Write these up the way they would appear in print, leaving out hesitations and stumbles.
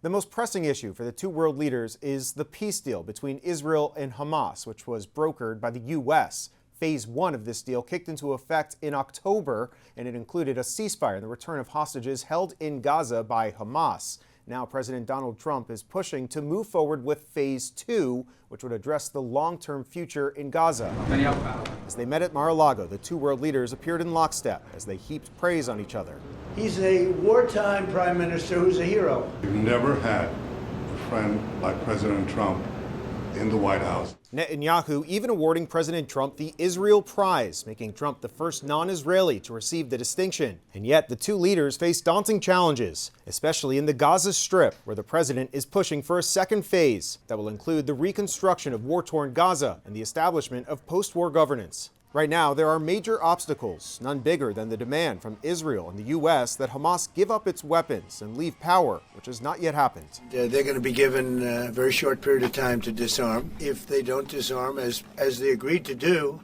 The most pressing issue for the two world leaders is the peace deal between Israel and Hamas, which was brokered by the U.S. Phase 1 of this deal kicked into effect in October, and it included a ceasefire and the return of hostages held in Gaza by Hamas. Now President Donald Trump is pushing to move forward with Phase 2, which would address the long-term future in Gaza. As they met at Mar-a-Lago, the two world leaders appeared in lockstep as they heaped praise on each other. He's a wartime prime minister who's a hero. We've never had a friend like President Trump in the White House. Netanyahu even awarding President Trump the Israel Prize, making Trump the first non-Israeli to receive the distinction. And yet the two leaders face daunting challenges, especially in the Gaza Strip, where the president is pushing for a second phase that will include the reconstruction of war-torn Gaza and the establishment of post-war governance. Right now, there are major obstacles, none bigger than the demand from Israel and the U.S. that Hamas give up its weapons and leave power, which has not yet happened. They're going to be given a very short period of time to disarm. If they don't disarm, as they agreed to do,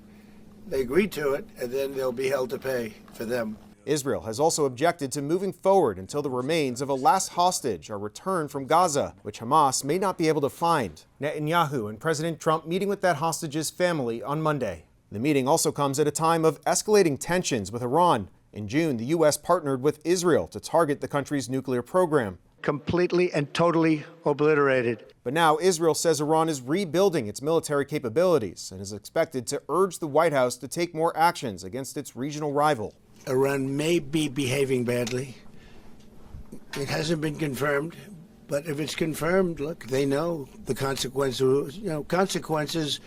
they agreed to it, and then they'll be held to pay for them. Israel has also objected to moving forward until the remains of a last hostage are returned from Gaza, which Hamas may not be able to find. Netanyahu and President Trump meeting with that hostage's family on Monday. The meeting also comes at a time of escalating tensions with Iran. In June, the U.S. partnered with Israel to target the country's nuclear program. Completely and totally obliterated. But now Israel says Iran is rebuilding its military capabilities and is expected to urge the White House to take more actions against its regional rival. Iran may be behaving badly. It hasn't been confirmed, but if it's confirmed, look, they know the consequences. Consequences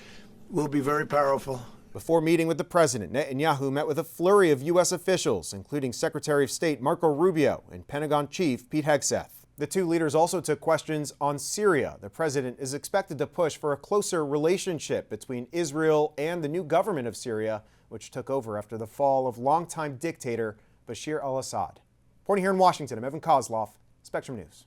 will be very powerful. Before meeting with the president, Netanyahu met with a flurry of U.S. officials, including Secretary of State Marco Rubio and Pentagon Chief Pete Hegseth. The two leaders also took questions on Syria. The president is expected to push for a closer relationship between Israel and the new government of Syria, which took over after the fall of longtime dictator Bashar al-Assad. Reporting here in Washington, I'm Koslof, Spectrum News.